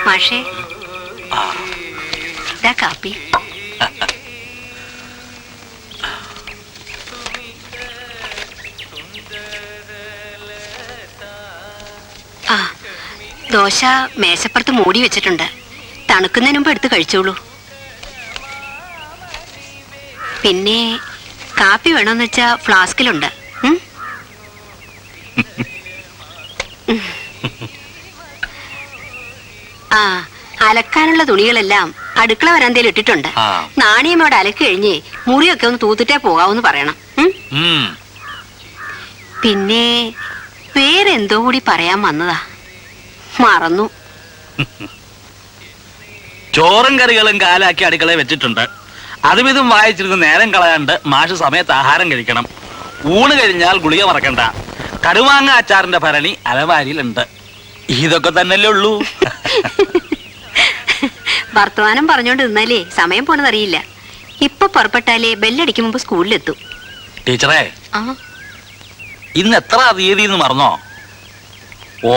മാഷേ, ഇതാ കാപ്പി. ആ, ദോശ മേശപ്പുറത്ത് മൂടി വെച്ചിട്ടുണ്ട്. തണുക്കുന്നതിന് മുമ്പ് എടുത്ത് കഴിച്ചോളൂ. പിന്നെ കാപ്പി വേണമെന്ന് വെച്ചാ ഫ്ലാസ്കിലുണ്ട്. ആ, അലക്കാനുള്ള തുണികളെല്ലാം അടുക്കള വരാന്തയിൽ ഇട്ടിട്ടുണ്ട്. നാണിയമ്മയോട് അലക്ക് കഴിഞ്ഞ് മുറിയൊക്കെ ഒന്ന് തൂത്തിട്ടേ പോകാവൂന്ന് പറയണം. പിന്നെ വേറെ എന്തോ കൂടി പറയാൻ വന്നതാ, മറന്നു. ചോറും കറികളും കാലാക്കി അടുക്കളയിൽ വെച്ചിട്ടുണ്ട്. അതും ഇതും വായിച്ചിരുന്ന് നേരം കളയാണ്ട് മാഷ് സമയത്ത് ആഹാരം കഴിക്കണം. ഊണ് കഴിഞ്ഞാൽ ഗുളിക മറക്കണ്ട. കടുമാങ്ങ അച്ചാറിന്റെ ഭരണി അലമാരിയിലുണ്ട്. ഇതൊക്കെ തന്നെയല്ലേ ഉള്ളൂ. വർത്തമാനം പറഞ്ഞോണ്ട് നിന്നാലേ സമയം പോണതറിയില്ല. ഇപ്പൊ പുറപ്പെട്ടാലേ ബെല്ലടിക്കും മുമ്പ് സ്കൂളിലെത്തും. ടീച്ചറേ, ഇന്ന് എത്ര തീയതി എന്ന് മറന്നോ?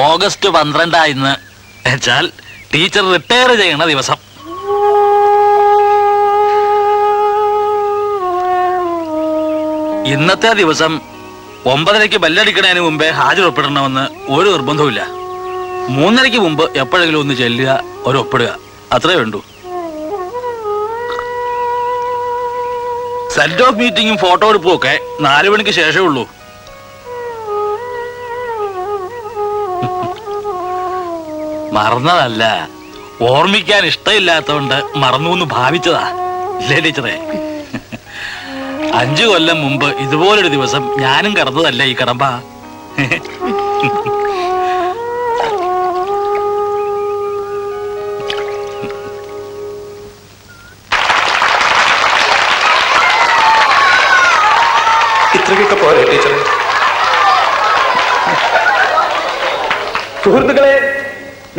ഓഗസ്റ്റ് 12 ഇന്ന്. വെച്ചാൽ ടീച്ചർ റിട്ടയർ ചെയ്യണ ദിവസം. ഇന്നത്തെ ദിവസം 9:30 ബെല്ലടിക്കണതിന് മുമ്പേ ഹാജരൊപ്പിടണമെന്ന് ഒരു നിർബന്ധവുമില്ല. 3:30 മുമ്പ് എപ്പോഴെങ്കിലും ഒന്ന് ചെല്ലുക, ഒരു ഒപ്പിടുക, അത്രേ വേണ്ടൂ. സെന്റ് ഓഫ് മീറ്റിംഗും ഫോട്ടോ എടുപ്പും ഒക്കെ 4 മണിക്ക് ശേഷമേ ഉള്ളൂ. മറന്നതല്ല, ഓർമ്മിക്കാൻ ഇഷ്ടമില്ലാത്തതുകൊണ്ട് മറന്നു എന്ന് ഭാവിച്ചതാ. ഇല്ലേ ടീച്ചറേ? 5 കൊല്ലം മുമ്പ് ഇതുപോലൊരു ദിവസം ഞാനും കടന്നതല്ല ഈ കടമ്പ. ഇത്രയൊക്കെ പോരെ ടീച്ചറെ? സുഹൃത്തുക്കളെ,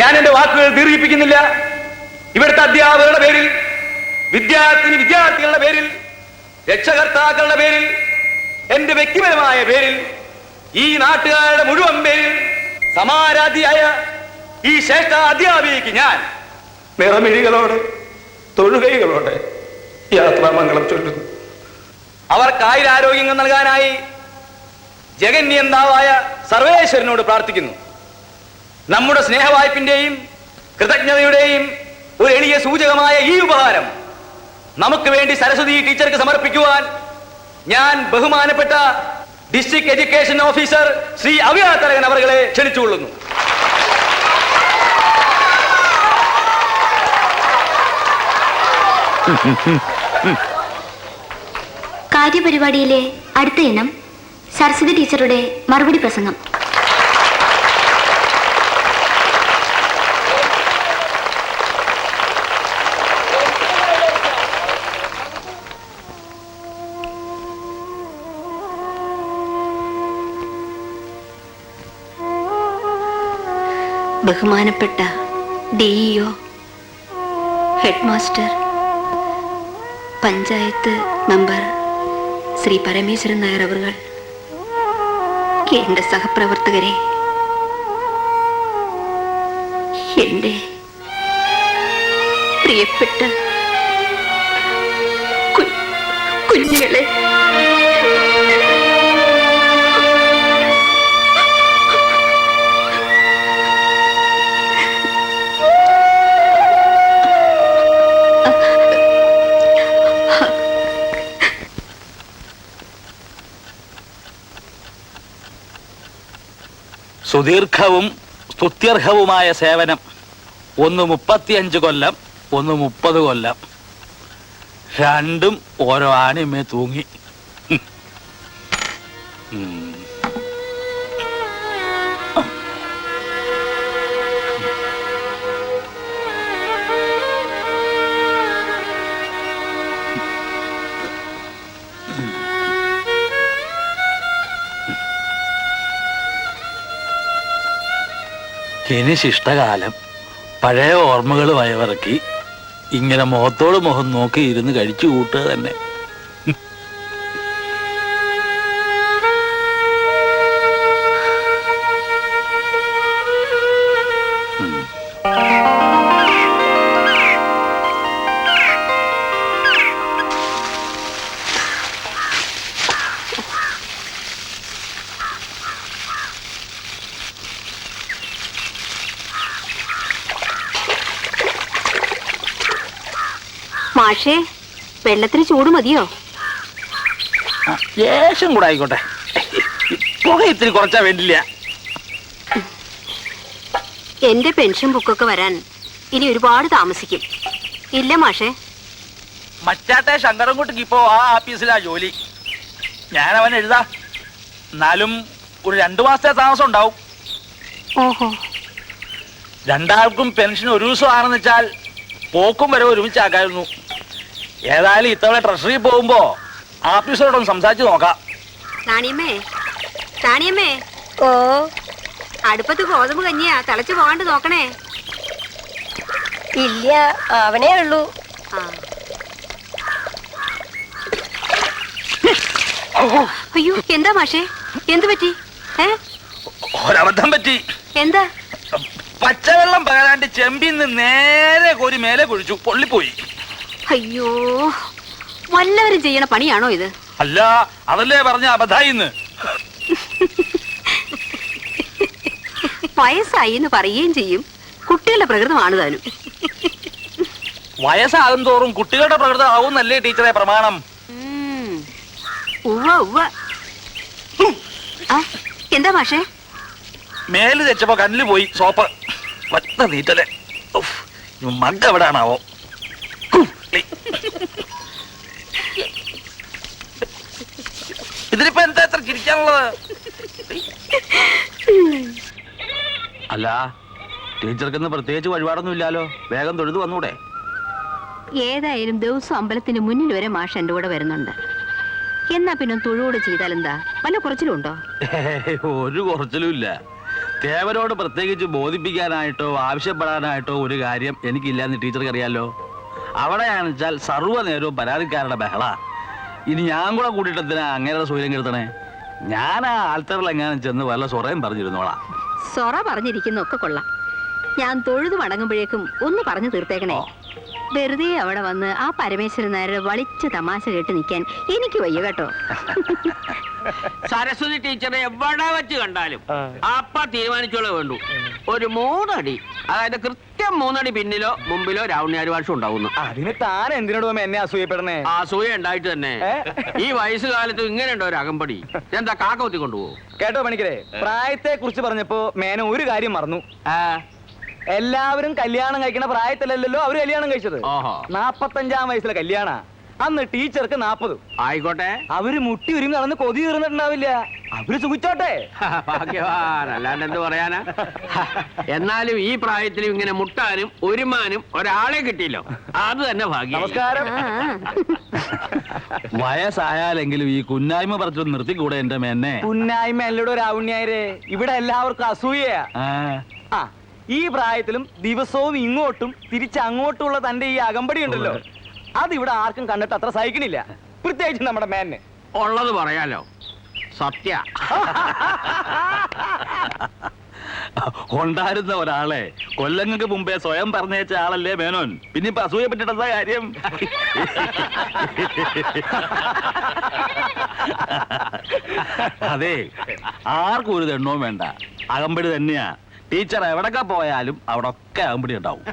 ഞാൻ എന്റെ വാക്കുകൾ ദീർഘിപ്പിക്കുന്നില്ല. ഇവിടുത്തെ അധ്യാപകരുടെ പേരിൽ, വിദ്യാർത്ഥികളുടെ പേരിൽ, രക്ഷകർത്താക്കളുടെ പേരിൽ, എന്റെ വ്യക്തിപരമായ പേരിൽ, ഈ നാട്ടുകാരുടെ മുഴുവൻ പേരിൽ സമാരാധിയായ ഈ ശ്രേഷ്ഠ അധ്യാപികയ്ക്ക് ഞാൻ നിറമിഴികളോടെ, തൊഴുകൈകളോടെ യാത്രാമംഗളം ചൊല്ലുന്നു. അവർക്ക് ആയുരാരോഗ്യങ്ങൾ നൽകാനായി ജഗന്യന്താവായ സർവേശ്വരനോട് പ്രാർത്ഥിക്കുന്നു. നമ്മുടെ സ്നേഹവായ്പിന്റെയും കൃതജ്ഞതയുടെയും ഒരു എളിയ സൂചകമായ ഈ ഉപഹാരം നമുക്ക് വേണ്ടി സരസ്വതി ടീച്ചർക്ക് സമർപ്പിക്കുവാൻ ഞാൻ ബഹുമാനപ്പെട്ട ഡിസ്ട്രിക്ട് എഡ്യൂക്കേഷൻ ഓഫീസർ ശ്രീ അവ്യാതരകൻ അവരെ ക്ഷണിച്ചുകൊള്ളുന്നു. കാര്യപരിപാടിയിലെ അടുത്ത ഇനം സരസ്വതി ടീച്ചറുടെ മറുപടി പ്രസംഗം. ബഹുമാനപ്പെട്ട DEO, head master, panchayat member Shri Parameswaran Nair അവർ, എന്റെ സഹപ്രവർത്തകരെ, എന്റെ പ്രിയപ്പെട്ട കുഞ്ഞുങ്ങളെ, സുദീർഘവും സ്തുത്യർഹവുമായ സേവനം. ഒന്ന് 35 കൊല്ലം, ഒന്ന് 30 കൊല്ലം. രണ്ടും ഓരോ ആണിമേ തൂങ്ങി. ഇനി ശിഷ്ടകാലം പഴയ ഓർമ്മകൾ വയവിറക്കി ഇങ്ങനെ മുഖത്തോട് മുഖം നോക്കി ഇരുന്ന് കഴിച്ചു കൂട്ടുക തന്നെ. മാഷേ, വെള്ളത്തിന് ചൂട് മതിയോ? ലേശം കൂടെ ആയിക്കോട്ടെ. പുക ഇത്തിരി കുറച്ചാ വേണ്ടില്ല. എന്റെ പെൻഷൻ ബുക്കൊക്കെ വരാൻ ഇനി ഒരുപാട് താമസിക്കും. ഇല്ല മാഷേ? മറ്റാട്ടെ ശങ്കരൻകുട്ടിക്ക് ഇപ്പോ ആ ആഫീസിലാ ജോലി. ഞാൻ അവൻ എഴുതാ. എന്നാലും ഒരു 2 മാസത്തെ താമസം ഉണ്ടാവും. ഓഹോ. രണ്ടാൾക്കും പെൻഷൻ ഒരു ദിവസം ആണെന്ന് വെച്ചാൽ പോക്കും വരെ ഒരുമിച്ചാക്കായിരുന്നു. ഏതായാലും ഇത്തവണ ട്രഷറി പോകുമ്പോ ആഫീസറോടൊന്ന് സംസാരിച്ച് നോക്കാം. റാണിയമ്മേ, റാണിയമ്മേ, ഓ, അടുപ്പത്ത് ഗോതമ്പ് കഞ്ഞിയാ, തിളച്ചു പോകാണ്ട് നോക്കണേ. ഇല്ല, അവനേ ഉള്ളൂ. ആ. അയ്യോ, എന്താ മാഷേ? എന്ത് പറ്റി? ഒരബദ്ധം പറ്റി. എന്താ? പച്ചവെള്ളം പകരാണ്ട് ചെമ്പിന്ന് നേരെ കോരി മേലെ കുഴിച്ചു, പൊള്ളിപ്പോയി. അയ്യോ, വല്ലവരും ചെയ്യണ പണിയാണോ ഇത്? അല്ല, അതല്ലേ പറഞ്ഞ അബദ്ധായിന്ന്. വയസ്സായി എന്ന് പറയുകയും ചെയ്യും. കുട്ടികളുടെ പ്രകൃതമാണ് താനും. വയസ്സാകും തോറും കുട്ടികളുടെ പ്രകൃതം ആവുന്നല്ലേ ടീച്ചറെ പ്രമാണം? ഉവ്വ ഉവ്വ. ആ, എന്താ മാഷേ? മേല് തെച്ചപ്പോ കണ്ണില് പോയി സോപ്പ്. വറ്റ നീറ്റലെ. മഗ് എവിടാണാവോ? ഇതിലിപ്പോ എന്താ എത്ര ചിരിക്കാനുള്ളത്? അല്ല, ടീച്ചർക്കൊന്ന് പ്രത്യേകിച്ച് വഴിപാടൊന്നും ഇല്ലാലോ. വേഗം തൊഴുതു വന്നൂടെ? ഏതായാലും ദിവസം അമ്പലത്തിന് മുന്നിൽ വരെ മാഷ് എന്റെ കൂടെ വരുന്നുണ്ട്. എന്നാ പിന്നെ തൊഴുകൂടെ ചെയ്താൽ എന്താ? വല്ല കുറച്ചിലും ഉണ്ടോ? ഒരു കുറച്ചിലും ഇല്ല. തേവരോട് പ്രത്യേകിച്ച് ബോധിപ്പിക്കാനായിട്ടോ ആവശ്യപ്പെടാനായിട്ടോ ഒരു കാര്യം എനിക്കില്ലാന്ന് ടീച്ചർക്ക് അറിയാലോ. അവിടെയാണെന്ന് വെച്ചാൽ സർവ്വ നേരവും പരാതിക്കാരുടെ ബഹള. ഇനി ഞാൻ കൂടെ കൂട്ടിയിട്ടത്തിനാ അങ്ങനെയുള്ള സൂര്യം കെടുത്തണേ. ഞാൻ ആ ആൾത്തറിലെങ്ങാനും ചെന്ന് വല്ല സൊറയും പറഞ്ഞിരുന്നോളാം. സൊറ പറഞ്ഞിരിക്കുന്നൊക്കെ കൊള്ളാം. ഞാൻ തൊഴുതു മടങ്ങുമ്പോഴേക്കും ഒന്ന് പറഞ്ഞു തീർത്തേക്കണേ. വെറുതെ അവിടെ വന്ന് ആ പരമേശ്വരൻ നേരെ വളിച്ച് തമാശ കേട്ട് നിൽക്കാൻ എനിക്ക് വയ്യ കേട്ടോ. സരസ്വതി ടീച്ചറെ എവിടെ വെച്ച് കണ്ടാലും അപ്പ തീരുമാനിച്ചോളെ വേണ്ടു. ഒരു 3 അടി, അതായത് കൃത്യം 3 അടി പിന്നിലോ മുമ്പിലോ രാവണ്യാര് ഭാഷം ഉണ്ടാവുന്നു. അതിന് താൻ എന്തിനോടും എന്നെ അസൂയപ്പെടണേ? അസൂയ ഉണ്ടായിട്ട് തന്നെ ഈ വയസ്സുകാലത്ത് ഇങ്ങനെ ഉണ്ടോ ഒരു അകമ്പടി? എന്താ കാക്ക കുത്തി കൊണ്ടുപോകും? കേട്ടോ പണിക്കരെ, പ്രായത്തെ കുറിച്ച് പറഞ്ഞപ്പോ മേന ഒരു കാര്യം മറന്നു. എല്ലാവരും കല്യാണം കഴിക്കണ പ്രായത്തിലല്ലല്ലോ അവര് കല്യാണം കഴിച്ചത്. 45-ാം വയസ്സിലെ കല്യാണ. അന്ന് ടീച്ചർക്ക് 40. ആയിക്കോട്ടെ, അവര് മുട്ടി ഒരുങ്ങി നടന്ന് കൊതി തീർന്നിട്ടുണ്ടാവില്ല. അവര് സുഖിച്ചോട്ടെ. ഭാഗ്യവാൻ, അല്ലാണ്ട് എന്ത് പറയാനാ. എന്നാലും ഈ പ്രായത്തിലും ഇങ്ങനെ മുട്ടാനും ഒരുമാനും ഒരാളെ കിട്ടിയല്ലോ, അത് തന്നെ ഭാഗ്യം. നമസ്കാരം. വയസ്സായാലെങ്കിലും ഈ കുന്നായ്മ പറഞ്ഞു നിർത്തിക്കൂടെ എന്റെ മേന്നെ? കുന്നായ്മ അല്ലടോ രാവുണ്യാരെ, ഇവിടെ എല്ലാവർക്കും അസൂയയാ. ആ, ഈ പ്രായത്തിലും ദിവസവും ഇങ്ങോട്ടും തിരിച്ചങ്ങോട്ടുള്ള തന്റെ ഈ അകമ്പടി ഉണ്ടല്ലോ, അതിവിടെ ആർക്കും കണ്ടിട്ട് അത്ര സഹിക്കണില്ല. പ്രത്യേകിച്ച് നമ്മുടെ മേന്നെ. ഉള്ളത് പറയാലോ, സത്യ. ഉണ്ടായിരുന്ന ഒരാളെ കൊല്ലങ്ങൾക്ക് മുമ്പേ സ്വയം പറഞ്ഞേച്ച ആളല്ലേ മേനോൻ. പിന്നെ ഇപ്പൊ അസൂയപ്പെട്ടിട്ടെന്താ കാര്യം? അതെ, ആർക്കും ഒരു ദണ്ണവും വേണ്ട. അകമ്പടി തന്നെയാ. ടീച്ചർ എവിടൊക്കെ പോയാലും അവിടൊക്കെ അകമ്പടി ഉണ്ടാവും.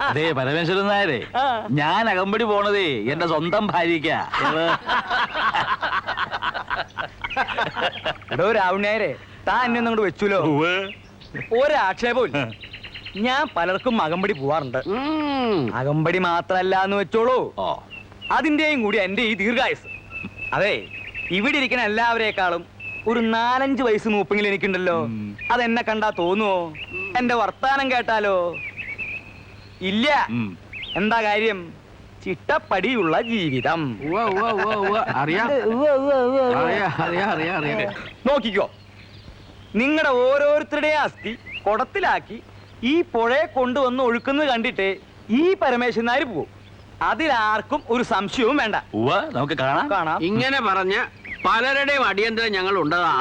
അതെ പരമേശ്വരൻ നായരെ, ഞാൻ അകമ്പടി പോണതേ എന്റെ സ്വന്തം ഭാര്യയ്ക്കാ. എടോ രാവുണ്യാരെ, താൻ എന്നെ ഒന്നും കൊണ്ട് വെച്ചുല്ലോ. ഒരാക്ഷേപമില്ല. ഞാൻ പലർക്കും അകമ്പടി പോവാറുണ്ട്. അകമ്പടി മാത്രല്ല എന്ന് വെച്ചോളൂ, അതിന്റെയും കൂടി എന്റെ ഈ ദീർഘായുസ്. അതെ, ഇവിടെ ഇരിക്കുന്ന എല്ലാവരേക്കാളും ഒരു 4-5 വയസ്സ് മൂപ്പെങ്കിലും എനിക്കുണ്ടല്ലോ. അതെന്നെ കണ്ടാ തോന്നുവോ? എന്റെ വർത്താനം കേട്ടാലോ? ഇല്ല. എന്താ കാര്യം? ചിട്ടപ്പടിയുള്ള ജീവിതം. നോക്കിക്കോ, നിങ്ങളുടെ ഓരോരുത്തരുടെയും അസ്ഥി കുടത്തിലാക്കി ഈ പുഴയെ കൊണ്ടുവന്ന് ഒഴുക്കുന്നത് കണ്ടിട്ട് ഈ പരമേശ്വരനാര് പോവും. അതിലാർക്കും ഒരു സംശയവും വേണ്ട. നമുക്ക് കാണാം. ഇങ്ങനെ പറഞ്ഞ പലരുടെയും അടിയന്തരം ഞങ്ങൾ ഉണ്ടതാ.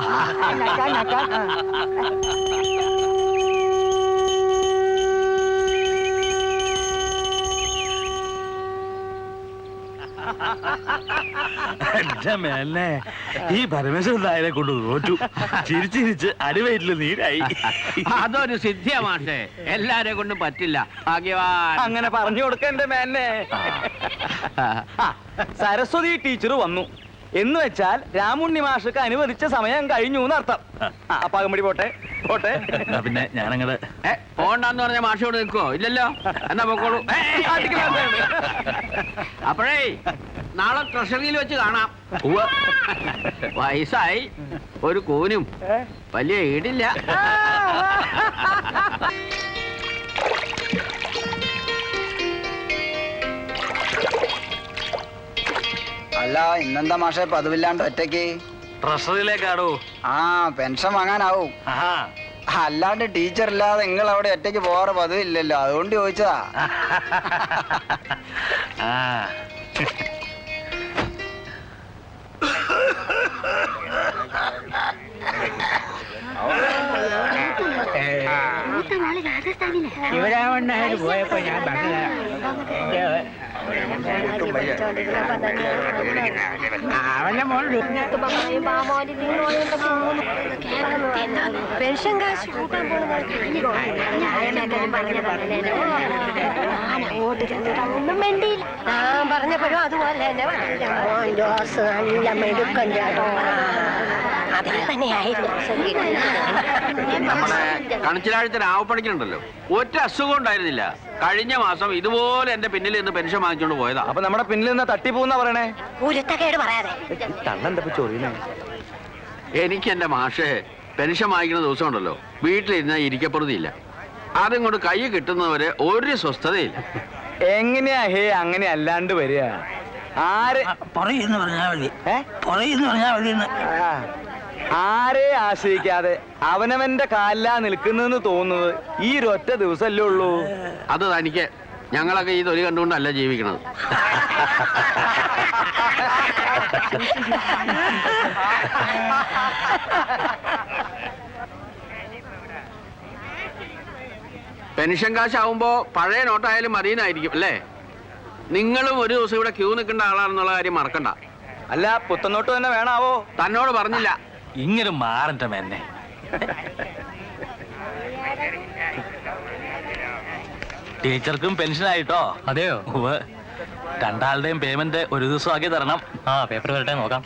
എന്റെ മേലെ ഈ പരമേശ്വരൻ നായരെ കൊണ്ട് തോറ്റു. ചിരിച്ചിരിച്ച് അടിവയറ്റില് നീരായി. അതൊരു സിദ്ധിയാ മാഷേ, എല്ലാരെ കൊണ്ടും പറ്റില്ല. ഭാഗ്യവാൻ. അങ്ങനെ പറഞ്ഞു കൊടുക്കണ്ടേ മേന്നെ. സരസ്വതി ടീച്ചർ വന്നു എന്ന് വെച്ചാൽ രാമുണ്ണി മാഷക്ക് അനുവദിച്ച സമയം കഴിഞ്ഞു എന്നർത്ഥം. അപ്പൊ അകമ്പടി പോട്ടെ പോട്ടെ. എന്നാ പിന്നെ ഞാനങ്ങട് പോണ്ടെന്ന് പറഞ്ഞ മാഷോട് നിൽക്കുവോ? ഇല്ലല്ലോ, എന്നാ പൊക്കോളൂ. അപ്പോഴേ നാളെ ട്രഷറിയിൽ വെച്ച് കാണാം. വയസ്സായി, ഒരു കൂനും വലിയ ഈടില്ല. അല്ല ഇന്നെന്താ മാഷെ പതിവില്ലാണ്ട് ഒറ്റയ്ക്ക്? ട്രഷറിയിലേക്കാടോ. ആ പെൻഷൻ വാങ്ങാനാവും. ആഹാ. അല്ലാണ്ട് ടീച്ചർ ഇല്ലാതെ നിങ്ങൾ അവിടെ ഒറ്റയ്ക്ക് പോവാറ് പതിവില്ലല്ലോ, അതുകൊണ്ട് ചോദിച്ചതാ. ആ. ശിവരാമണ്ണാര് പോയപ്പോ ഞാൻ പറഞ്ഞതാ, അവന്റെ മോള് പെൻഷൻ കാശ് പറഞ്ഞപ്പോഴും അതുപോലെ തന്നെ നല്ല മെടുക്കൻ ചേട്ടോ. അതിൽ തന്നെയായിരുന്നു നമ്മുടെ കണിച്ചിലാഴ്ച രാവപ്പണിക്കുണ്ടല്ലോ, ഒറ്റ അസുഖം ഉണ്ടായിരുന്നില്ല. കഴിഞ്ഞ മാസം ഇതുപോലെ എന്റെ പിന്നിൽ നിന്ന് പെൻഷൻ വാങ്ങിച്ചോണ്ട് പോയതാ. അപ്പൊ നമ്മുടെ പിന്നിൽ നിന്ന് തട്ടിപ്പോന്നാ പറയണേ. ഉരുത്തക്കേട് പറയാതെ. തന്നെന്താ ചൊറിയുന്നേ? എനിക്ക് എന്റെ മാഷേ പെൻഷൻ വാങ്ങിക്കുന്ന ദിവസം ഉണ്ടല്ലോ, വീട്ടിലിരുന്ന ഇരിക്കപ്പെടുത്തിയില്ല. അതും കൊണ്ട് കൈ കിട്ടുന്നവരെ ഒരു സ്വസ്ഥതയില്ല. എങ്ങനെയാ ഹേ അങ്ങനെ അല്ലാണ്ട് വരിക? ആര് പുറയെന്ന് പറഞ്ഞാൽ മതി, പുറയെന്ന് പറഞ്ഞാൽ മതി. ആരെ ആശ്രയിക്കാതെ അവനവന്റെ കാലിലാ നിൽക്കുന്നെന്ന് തോന്നുന്നത് ഈ ഒരൊറ്റ ദിവസമല്ലേ ഉള്ളൂ. അത് തനിക്ക്, ഞങ്ങളൊക്കെ ഈ തൊലി കണ്ടുകൊണ്ടല്ല ജീവിക്കണത്. പെൻഷൻ കാശാവുമ്പോ പഴയ നോട്ടായാലും മതിയെന്നായിരിക്കും അല്ലേ? നിങ്ങളും ഒരു ദിവസം ഇവിടെ ക്യൂ നിൽക്കേണ്ട ആളാണെന്നുള്ള കാര്യം മറക്കണ്ട. അല്ല പുത്തനോട്ട് തന്നെ വേണാവോ? തന്നോട് പറഞ്ഞില്ല. ഇങ്ങനെ മാറണ്ട മേന്നെ. ടീച്ചർക്കും പെൻഷൻ ആയിട്ടോ? അതെയോ? രണ്ടാളുടെയും പേയ്മെന്റ് ഒരു ദിവസം ആക്കി തരണം. ആ പേപ്പർ വരട്ടെ നോക്കാം.